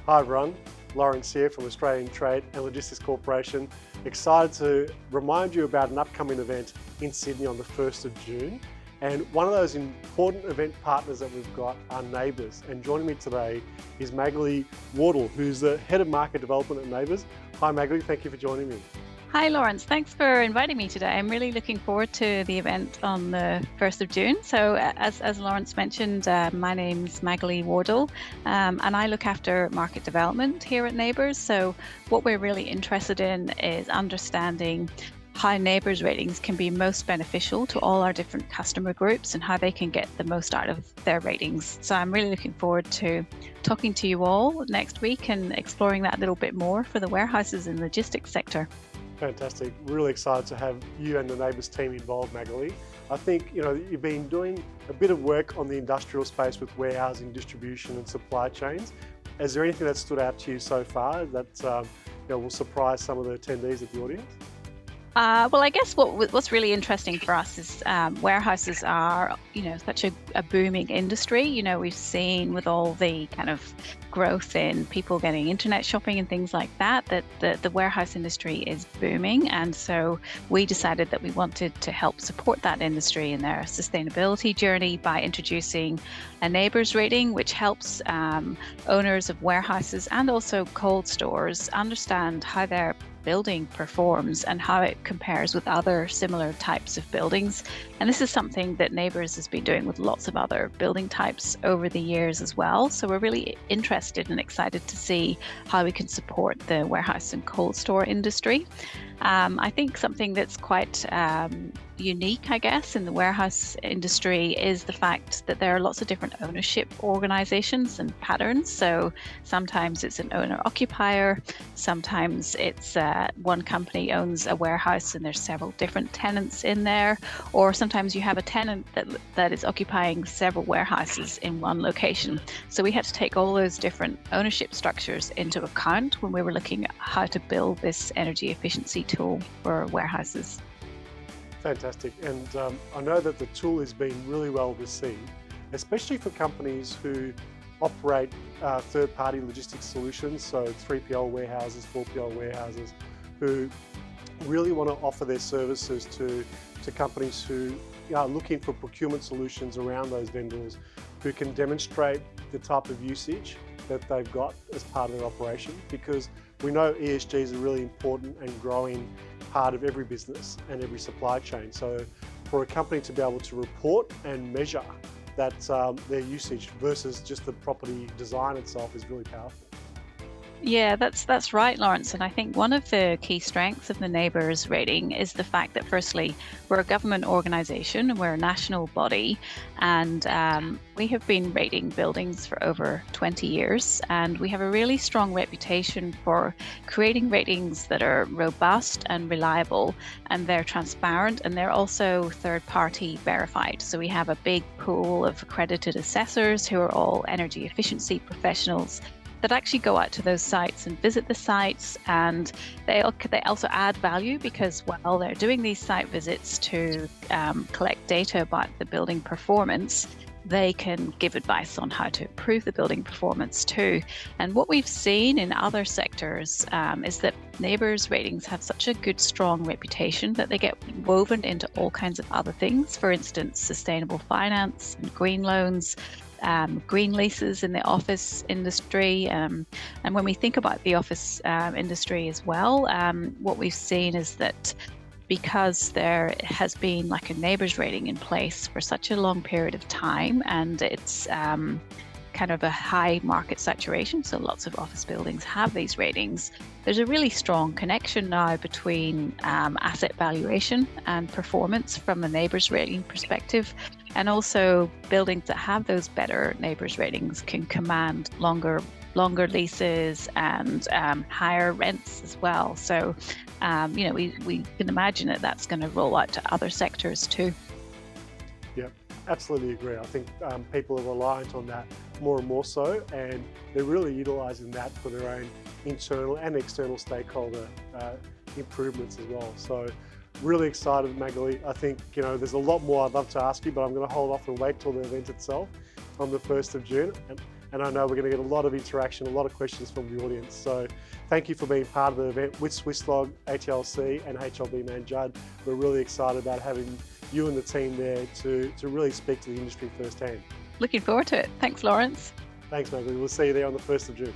Hi everyone, Lawrence here from Australian Trade and Logistics Corporation. Excited to remind you about an upcoming event in Sydney on the 1st of June. And one of those important event partners that we've got are Neighbours. And joining me today is Magali Wardle, who's the Head of Market Development at Neighbours. Hi Magali, thank you for joining me. Hi Lawrence, thanks for inviting me today. I'm really looking forward to the event on the 1st of June. So as Lawrence mentioned, my name's Magali Wardle, and I look after market development here at Neighbours. So what we're really interested in is understanding how Neighbours ratings can be most beneficial to all our different customer groups and how they can get the most out of their ratings. So I'm really looking forward to talking to you all next week and exploring that a little bit more for the warehouses and logistics sector. Fantastic. Really excited to have you and the Neighbours team involved, Magali. I think you've been doing a bit of work on the industrial space with warehousing, distribution and supply chains. Is there anything that stood out to you so far that will surprise some of the attendees at the audience? Well, I guess what's really interesting for us is warehouses are, such a booming industry. We've seen with all the kind of growth in people getting internet shopping and things like that the warehouse industry is booming. And so we decided that we wanted to help support that industry in their sustainability journey by introducing a Neighbours rating, which helps owners of warehouses and also cold stores understand how their building performs and how it compares with other similar types of buildings. And this is something that Neighbours has been doing with lots of other building types over the years as well. So we're really interested and excited to see how we can support the warehouse and cold store industry. I think something that's quite unique, I guess, in the warehouse industry is the fact that there are lots of different ownership organizations and patterns. So sometimes it's an owner-occupier, sometimes it's one company owns a warehouse and there's several different tenants in there, or sometimes you have a tenant that is occupying several warehouses in one location. So we had to take all those different ownership structures into account when we were looking at how to build this energy efficiency tool for warehouses. Fantastic. And I know that the tool has been really well received, especially for companies who operate third-party logistics solutions, so 3PL warehouses, 4PL warehouses, who really want to offer their services to companies who are looking for procurement solutions around those vendors, who can demonstrate the type of usage that they've got as part of their operation, because we know ESG is a really important and growing part of every business and every supply chain. So for a company to be able to report and measure that their usage versus just the property design itself is really powerful. Yeah, that's right, Lawrence. And I think one of the key strengths of the Neighbours rating is the fact that firstly, we're a government organisation and we're a national body, and we have been rating buildings for over 20 years, and we have a really strong reputation for creating ratings that are robust and reliable, and they're transparent, and they're also third-party verified. So we have a big pool of accredited assessors who are all energy efficiency professionals that actually go out to those sites and visit the sites, and they also add value because while they're doing these site visits to collect data about the building performance, they can give advice on how to improve the building performance too. And what we've seen in other sectors is that Neighbours ratings have such a good, strong reputation that they get woven into all kinds of other things. For instance, sustainable finance and green loans, green leases in the office industry. And when we think about the office industry as well, what we've seen is that because there has been like a Neighbours rating in place for such a long period of time, and it's kind of a high market saturation, so lots of office buildings have these ratings, there's a really strong connection now between asset valuation and performance from a Neighbours rating perspective, and also buildings that have those better Neighbours ratings can command longer leases and higher rents as well. So we can imagine that that's going to roll out to other sectors too. Yeah, absolutely agree. I think people are reliant on that more and more so, and they're really utilising that for their own internal and external stakeholder improvements as well. So really excited, Magali. I think there's a lot more I'd love to ask you, but I'm going to hold off and wait till the event itself on the 1st of June. and I know we're going to get a lot of interaction, a lot of questions from the audience. So thank you for being part of the event with Swisslog, HLC and HLB Man Judd. We're really excited about having you and the team there to really speak to the industry firsthand. Looking forward to it. Thanks, Lawrence. Thanks, Magali. We'll see you there on the 1st of June.